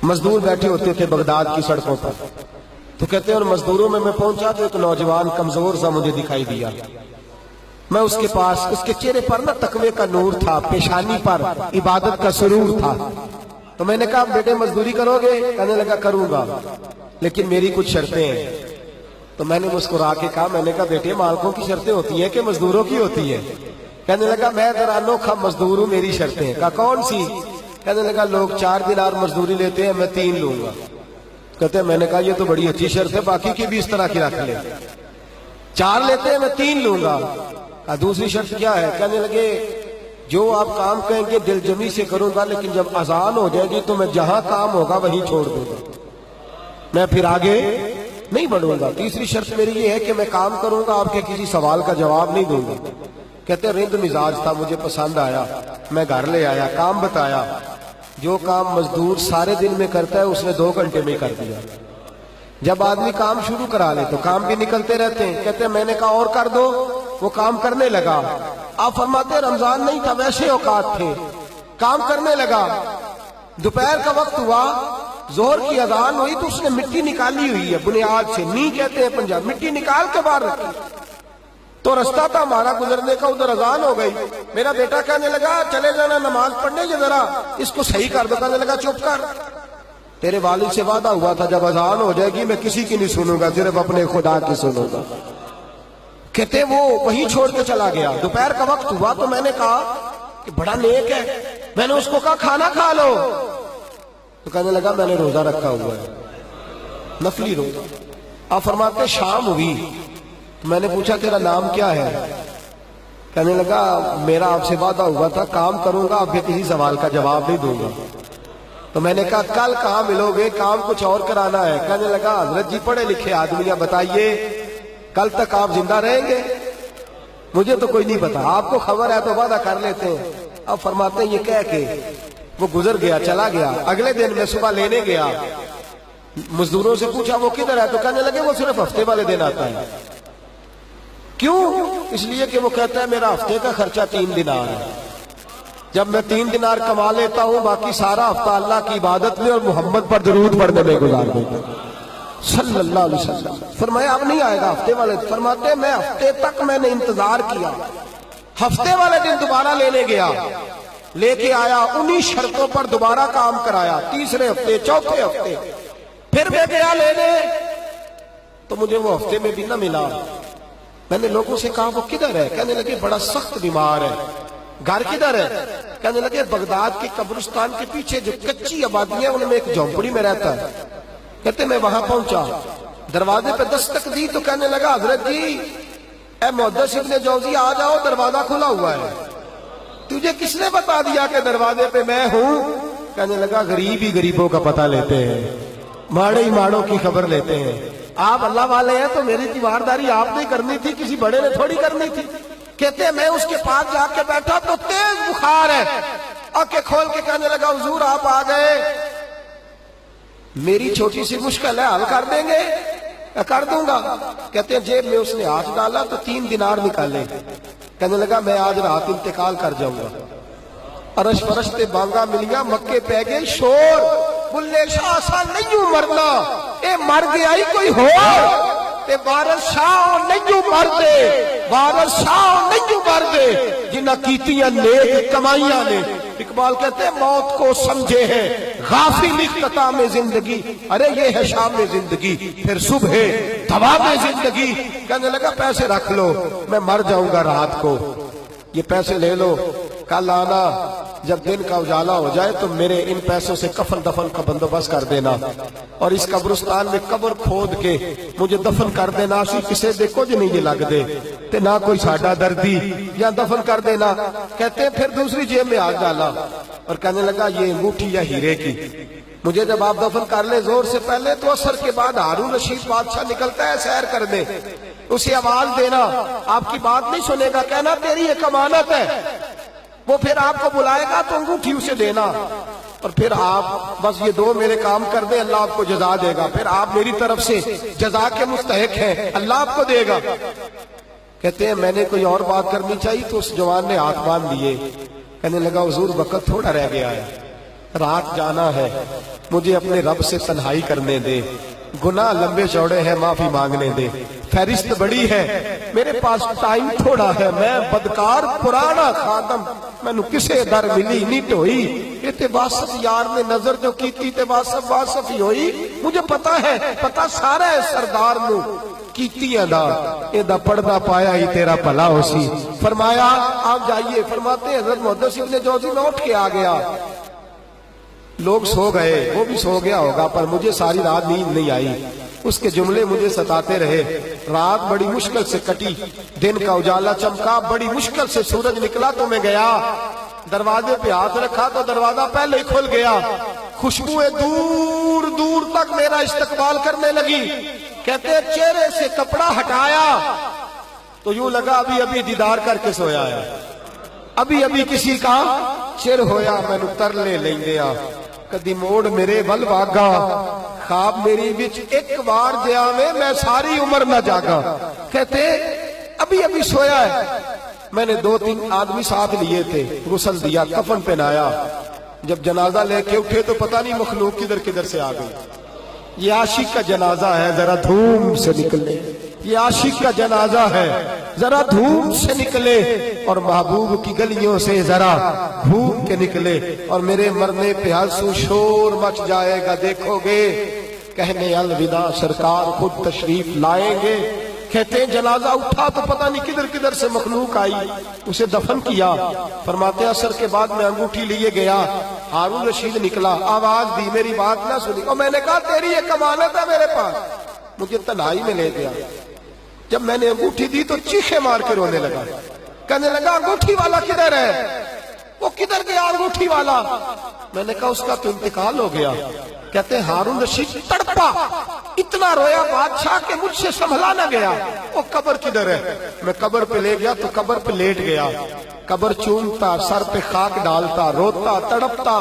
मजदूर बैठे होते थे बगदाद की सड़कों पर। तो कहते हैं और मजदूरों में मैं पहुंचा तो एक नौजवान कमजोर सा मुझे दिखाई दिया। मैं उसके पास, उसके चेहरे पर ना तकवे का नूर था, पेशानी पर इबादत का सुरूर था। तो मैंने कहा बेटे मजदूरी करोगे? कहने लगा करूंगा, लेकिन मेरी कुछ शर्तें हैं। तो मैंने मुस्कुरा के कहा, मैंने कहा बेटे मालकों की शर्तें होती हैं कि मजदूरों की होती है? कहने लगा मैं जरा अनोखा मजदूर हूं, मेरी शर्तें। कहा कौन सी? कहने लगा लोग 4 दिनार मजदूरी लेते हैं, मैं 3 लूंगा। कहते हैं मैंने कहा ये तो बड़ी अच्छी शर्त है, बाकी की भी इस तरह की रख ले। 4 लेते हैं, मैं 3 लूंगा। कहा दूसरी शर्त क्या है? कहने लगे जो आप काम कहेंगे दिल जमी से करूंगा, लेकिन जब अजान हो जाएगी तो मैं जहां काम होगा वहीं छोड़ दूंगा, मैं फिर आगे नहीं बढ़ूंगा। तीसरी शर्त मेरी ये है कि मैं काम करूंगा, आपके किसी सवाल का जवाब नहीं दूंगा। कहते रिंद मिजाज था, मुझे पसंद आया, मैं घर ले आया, काम बताया। जो काम मजदूर सारे दिन में करता है उसने 2 घंटे में कर दिया। जब आदमी काम शुरू करा ले तो काम भी निकलते रहते हैं। कहते हैं मैंने कहा और कर दो, वो काम करने लगा। आप फरमाते रमजान नहीं था, वैसे औकात थे, काम करने लगा। दोपहर का वक्त हुआ, जोहर की अजान हुई तो उसने मिट्टी निकाली हुई है बुनियाद से, नी कहते हैं पंजाब, मिट्टी निकाल के बाहर रखी। तो रास्ता था हमारा गुजरने का, उधर अजान हो गई। मेरा बेटा कहने लगा चले जाना नमाज पढ़ने, ये जरा इसको सही कर दो। कहने लगा चुप कर, तेरे वालिद से वादा हुआ था जब अजान हो जाएगी मैं किसी की नहीं सुनूंगा, सिर्फ अपने खुदा की सुनूंगा। कहते वो वहीं छोड़ के चला गया। दोपहर का वक्त हुआ तो मैंने कहा कि बड़ा नेक है, मैंने उसको कहा खाना खा लो। तो कहने लगा मैंने रोजा रखा हुआ है, नफली रोजा। आप फरमाते शाम हुई तो मैंने पूछा तेरा नाम क्या है? कहने लगा मेरा आपसे वादा हुआ था काम करूंगा, आपके किसी सवाल का जवाब नहीं दूंगा। तो मैंने कहा कल कहाँ मिलोगे, काम कुछ और कराना है। कहने लगा हजरत जी पढ़े लिखे आदमी, बताइए कल तक आप जिंदा रहेंगे? मुझे तो कोई नहीं पता, आपको खबर है तो वादा कर लेते हैं। अब फरमाते हैं ये कह के वो गुजर गया, चला गया। अगले दिन मैं सुबह लेने गया, मजदूरों से पूछा वो किधर है? तो कहने लगे वो सिर्फ हफ्ते वाले दिन आता है। क्यों? इसलिए कि वो कहता है मेरा हफ्ते का खर्चा 3 दिनार है, जब मैं 3 दिनार कमा लेता हूं बाकी सारा हफ्ता अल्लाह की इबादत में और मोहम्मद पर दरूद पढ़ने में गुजार देता हूं सल्लल्लाहु अलैहि वसल्लम। फरमाया अब नहीं आएगा हफ्ते वाले। फरमाते मैं हफ्ते तक मैंने इंतजार किया, हफ्ते वाले दिन दोबारा लेने गया, लेके आया, उन्हीं शर्तों पर दोबारा काम कराया। तीसरे हफ्ते, चौथे हफ्ते फिर मैं गया लेने, तो मुझे वो हफ्ते में भी ना मिला। मैंने लोगों से कहा वो किधर है? कहने लगे बड़ा सख्त बीमार है। घर किधर है? कहने लगे बगदाद के कब्रिस्तान के पीछे जो कच्ची आबादियां उनमें एक झोंपड़ी में रहता है। कहते मैं वहां पहुंचा, दरवाजे पे दस्तक दी तो कहने लगा हजरत जी ए मुहद्दिस इब्न जौजी आ जाओ, दरवाजा खुला हुआ है। तुझे किसने बता दिया कि दरवाजे पे मैं हूं? कहने लगा गरीब ही गरीबों का पता लेते हैं, माड़े ही माड़ों की खबर लेते हैं। आप अल्लाह वाले हैं तो मेरी तीमारदारी आपने करनी थी, किसी बड़े ने थोड़ी करनी थी। कहते मैं उसके पास जाके बैठा तो तेज बुखार है, आंखें खोल के कहने लगा हुजूर आप आ गए, मेरी छोटी सी मुश्किल है, हल कर देंगे? कर दूंगा। कहते हैं जेब में उसने हाथ डाला तो 3 दिनार निकाले। कहने लगा मैं आज रात इंतकाल कर जाऊंगा। अरश फरश्ते बांगा मिलिया, मक्के पै गए शोर, बुल्ले शाह नहीं मरना, ए मर गया ही कोई हो, वारस शाह नहीं मरदे, वारस शाह नहीं मरदे जिन्ना कीतियां नेक कमाइयां ने। इकबाल कहते हैं मौत को समझे हैं गाफिल इख्तिताम में जिंदगी, अरे ये है शाम में जिंदगी फिर सुबह दवा में जिंदगी। कहने लगा पैसे रख लो, मैं मर जाऊंगा रात को, ये पैसे ले लो, कल आना जब दिन का उजाला हो जाए तो मेरे इन पैसों से कफन दफन का बंदोबस्त कर देना, और इस कब्रिस्तान में कब्र खोद के मुझे दफन कर देना। असी किसे देखो जो नहीं ये लग दे ते ना कोई साडा दर्दी, या दफन कर देना। कहते हैं फिर दूसरी जेब में हाथ डाला और कहने लगा ये अंगूठी या हीरे की, मुझे जब आप दफन कर ले जोर से पहले तो असर के बाद हारून रशीद बादशाह निकलता है सैर करने, उसे आवाज देना, आपकी बात नहीं सुनेगा, कहना तेरी एक अमानत है, वो फिर आपको बुलाएगा तो अंगूठी उसे देना, और फिर आप बस ये 2 मेरे काम कर दे, अल्लाह आपको जजा देगा, फिर आप मेरी तरफ से जजा के मुस्तहिक हैं, अल्लाह आपको देगा। कहते हैं मैंने कोई और बात करनी चाहिए तो उस जवान ने हाथ बांध दिए। कहने लगा हुजूर वक्त थोड़ा रह गया है, रात जाना है, मुझे अपने रब से तन्हाई करने दे, गुनाह लंबे चौड़े हैं माफी मांगने दे, फहरिस्त बड़ी है मेरे पास टाइम थोड़ा है, मैं बदकार पुराना खादम, मैनू किसे दर मिली नहीं ढोई, ये ते वासफ यार ने नजर जो की ते वासफ वासफ ही होई, मुझे पता है, पता सारा है सरदार नू कीतियां दा, एदा पढ़दा पाया ही तेरा भला होसी। फरमाया आप जाइए। फरमाते हजरत मुहद्दिस इब्ने जौज़ी में उठ के आ गया, लोग सो गए, वो भी सो गया होगा, पर मुझे सारी रात नींद नहीं आई, उसके जुमले मुझे सताते रहे। रात बड़ी मुश्किल से कटी, दिन का उजाला चमका, बड़ी मुश्किल से सूरज निकला तो मैं गया, दरवाजे पे हाथ रखा तो दरवाजा पहले ही खुल गया, खुशबुएं दूर दूर तक मेरा इस्तकबाल करने लगी। कहते चेहरे से कपड़ा हटाया तो यूं लगा अभी अभी दीदार करके सोया है, अभी अभी किसी का चिर होया, मैनू तरले लेंदे आ, कदी मोड़ मेरे वल वागा, ख्वाब मेरी विच एक बार जावे मैं सारी उम्र न जागा। कहते अभी अभी सोया है, मैंने 2-3 आदमी साथ लिए थे, गुस्ल दिया, कफन पहनाया, जब जनाजा लेके उठे तो पता नहीं मखलूक किधर किधर से आ गई। ये आशिक का जनाजा है, जरा धूम से निकले, ये आशिक का जनाजा है, जरा धूम से निकले, और महबूब की गलियों से जरा घूम के निकले, और मेरे मरने पे आंसू शोर मच जाएगा, देखोगे कहने अलविदा सरकार खुद तशरीफ लाएंगे। कहते हैं जनाजा उठा तो पता नहीं किधर किधर से मखलूक आई, उसे दफन किया। फरमाते असर के बाद मैं अंगूठी लिए गया, हारून रशीद निकला, आवाज दी, मेरी बात ना सुनी, और मैंने कहा तेरी ये कमानत है मेरे पास, मुझे तन्हाई में ले गया। जब मैंने अंगूठी दी तो चीखे मार के रोने लगा, कहने लगा अंगूठी वाला किधर है, वो किधर गया अंगूठी वाला। मैंने कहा उसका तो इंतकाल हो गया। कहते हारून रशीद तड़पा, इतना रोया बादशाह के मुझसे संभला ना गया, वो कब्र किधर है। मैं कब्र पे ले गया तो कब्र पे लेट गया, कब्र चूमता, सर पे खाक डालता, रोता, तड़पता।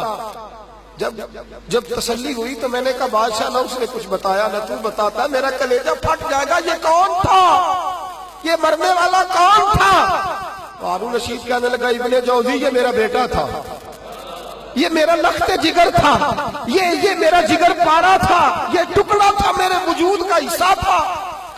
जब तसल्ली हुई तो मैंने कहा बादशाह ना उसने कुछ बताया ना तू बताता, मेरा कलेजा फट जाएगा, ये कौन था, ये मरने वाला कौन था। हारून रशीद कहने लगा इब्ने जौज़ी ये मेरा बेटा था, ये मेरा लख्ते जिगर था, ये मेरा जिगर पारा था, ये टुकड़ा था, मेरे वजूद का हिस्सा था।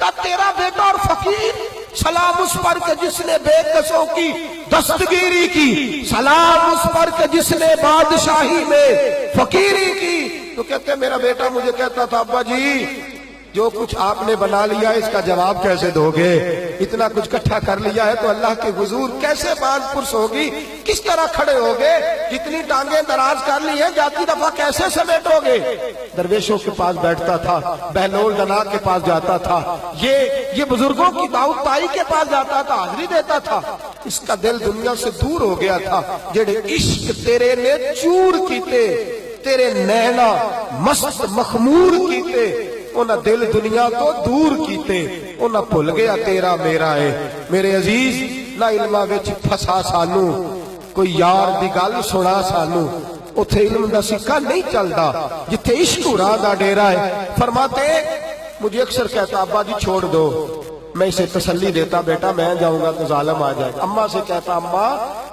का तेरा बेटा और फकीर, सलाम उस पर के जिसने बेकसों की दस्तगीरी की, सलाम उस पर के जिसने बादशाही में फकीरी की। तो कहते मेरा बेटा मुझे कहता था अब्बा जी जो कुछ आपने बना लिया है इसका जवाब कैसे दोगे, इतना कुछ इकट्ठा कर लिया है तो अल्लाह के हुजूर कैसे बात पुरस होगी, किस तरह खड़े होगे, जितनी टांगे दराज कर ली है जाती दफा कैसे समेटोगे। दरवेशों के पास बैठता था, बहलोल दना के पास जाता था, ये बुजुर्गों की दाऊद ताई के पास जाता था, हाजिरी देता था। इसका दिल दुनिया से दूर हो गया था, जेड़े इश्क तेरे ने चूर कीते, तेरे नैना मस्त मखमूर कीते, उन्हें दिल दुनिया तो दूर कीते, उन्हें भुल गया तेरा मेरा है। मेरे अजीज ना इल्मा विच फसा सानू, कोई यार दी गल सुना सानू, उथे इल्म दा सिक्का नहीं चलता, जिथे इश्क हुरां दा डेरा है। फरमाते मुझे अक्सर कहता अब्बा जी छोड़ दो, मैं इसे तसल्ली देता बेटा मैं जाऊंगा तो जालिम आ जाएगा। अम्मा से कहता अम्मा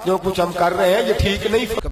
जो कुछ हम कर रहे हैं ये ठीक नहीं।